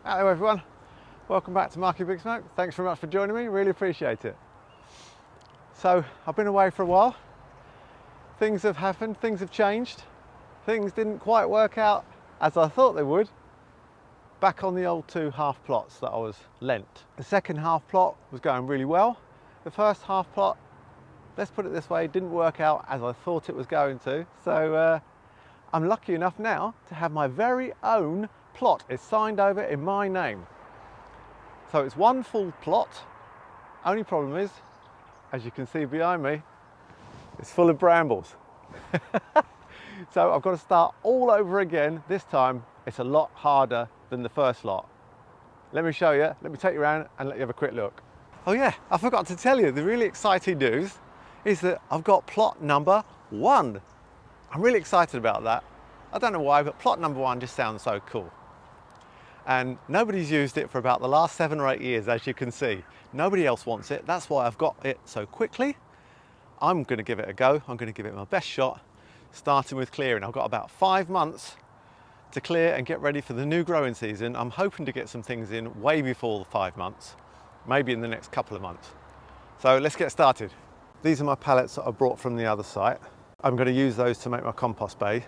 Hello everyone, welcome back to Marky Big Smoke. Thanks very much for joining me, really appreciate it. So I've been away for a while, things have happened, things have changed, things didn't quite work out as I thought they would. Back on the old two half plots that I was lent. The second half plot was going really well. The first half plot, let's put it this way, didn't work out as I thought it was going to. So I'm lucky enough now to have my very own plot. It's signed over in my name. So it's one full plot. Only problem is, as you can see behind me, it's full of brambles. So I've got to start all over again. This time it's a lot harder than the first lot. Let me show you, let me take you around and let you have a quick look. Oh yeah, I forgot to tell you, the really exciting news is that I've got plot number 1. I'm really excited about that. I don't know why, but plot number 1 just sounds so cool. And nobody's used it for about the last 7 or 8 years, as you can see. Nobody else wants it. That's why I've got it so quickly. I'm going to give it a go. I'm going to give it my best shot, starting with clearing. I've got about 5 months to clear and get ready for the new growing season. I'm hoping to get some things in way before the 5 months, maybe in the next couple of months. So let's get started. These are my pallets that I brought from the other site. I'm going to use those to make my compost bay.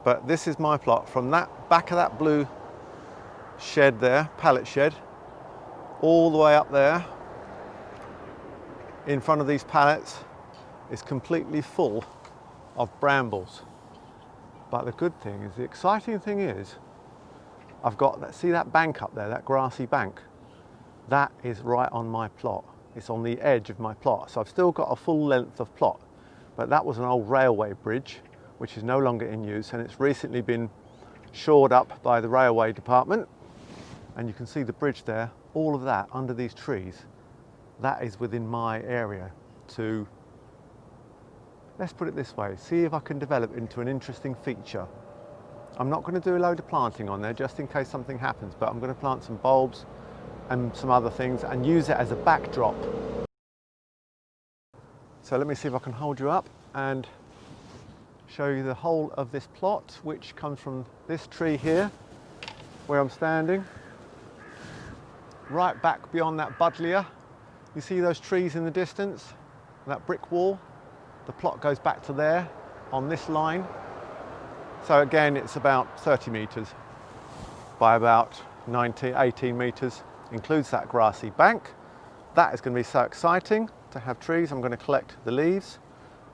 But this is my plot from that back of that blue shed there, pallet shed, all the way up there in front of these pallets is completely full of brambles. But the good thing is, the exciting thing is, I've got, see that bank up there, that grassy bank? That is right on my plot. It's on the edge of my plot. So I've still got a full length of plot, but that was an old railway bridge, which is no longer in use, and it's recently been shored up by the railway department. And you can see the bridge there, all of that under these trees, that is within my area to, let's put it this way, see if I can develop into an interesting feature. I'm not going to do a load of planting on there just in case something happens, but I'm going to plant some bulbs and some other things and use it as a backdrop. So let me see if I can hold you up and show you the whole of this plot, which comes from this tree here where I'm standing, right back beyond that buddleia. You see those trees in the distance, that brick wall? The plot goes back to there on this line. So again, it's about 30 metres by about 18 metres, includes that grassy bank. That is going to be so exciting to have trees. I'm going to collect the leaves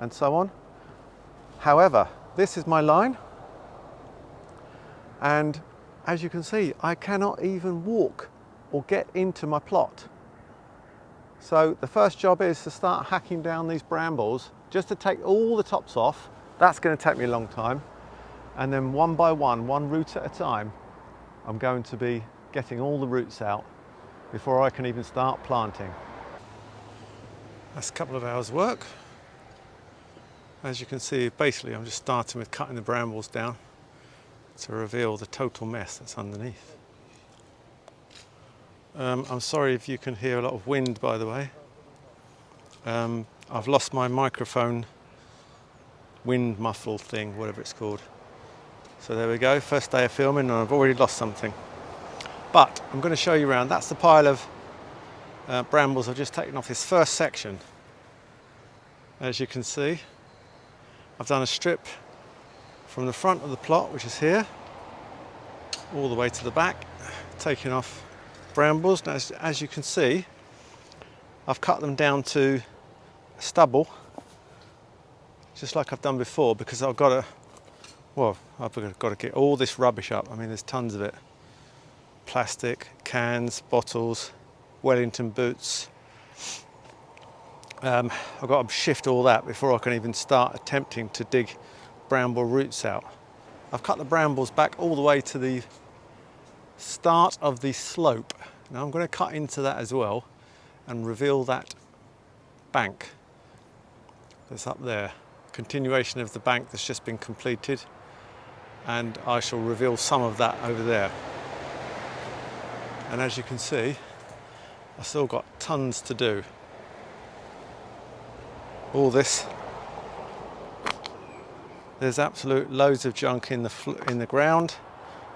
and so on. However, this is my line, and as you can see, I cannot even walk or get into my plot. So the first job is to start hacking down these brambles just to take all the tops off. That's going to take me a long time, and then one by one root at a time, I'm going to be getting all the roots out before I can even start planting. That's a couple of hours work. As you can see, basically I'm just starting with cutting the brambles down to reveal the total mess that's underneath. I'm sorry if you can hear a lot of wind, by the way. I've lost my microphone wind muffle thing, whatever it's called. So there we go, first day of filming and I've already lost something. But I'm going to show you around. That's the pile of brambles I've just taken off this first section. As you can see, I've done a strip from the front of the plot, which is here, all the way to the back, taking off brambles. Now, as you can see, I've cut them down to stubble, just like I've done before, because I've got to get all this rubbish up. I mean, there's tons of it. Plastic, cans, bottles, Wellington boots. I've got to shift all that before I can even start attempting to dig bramble roots out. I've cut the brambles back all the way to the start of the slope. Now I'm going to cut into that as well and reveal that bank that's up there. Continuation of the bank that's just been completed, and I shall reveal some of that over there. And as you can see, I've still got tons to do. All this, there's absolute loads of junk in the ground.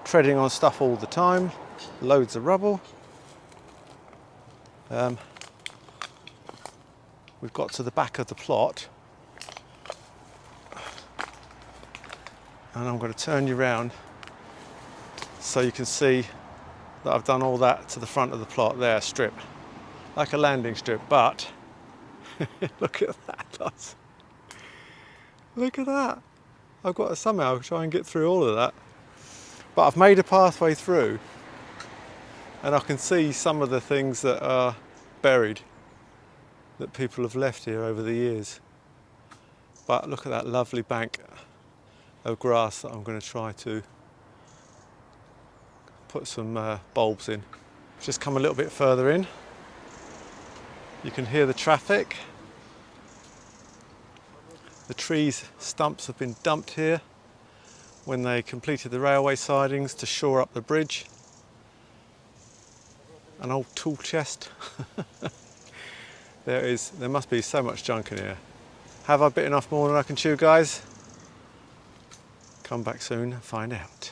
treading on stuff all the time, loads of rubble. We've got to the back of the plot, and I'm going to turn you around so you can see that I've done all that to the front of the plot there, strip, like a landing strip, but look at that, guys. Look at that. I've got to somehow try and get through all of that. But I've made a pathway through, and I can see some of the things that are buried that people have left here over the years. But look at that lovely bank of grass that I'm going to try to put some bulbs in. Just come a little bit further in. You can hear the traffic. The trees stumps have been dumped here when they completed the railway sidings to shore up the bridge. An old tool chest. There must be so much junk in here. Have I bitten off more than I can chew, guys? Come back soon and find out.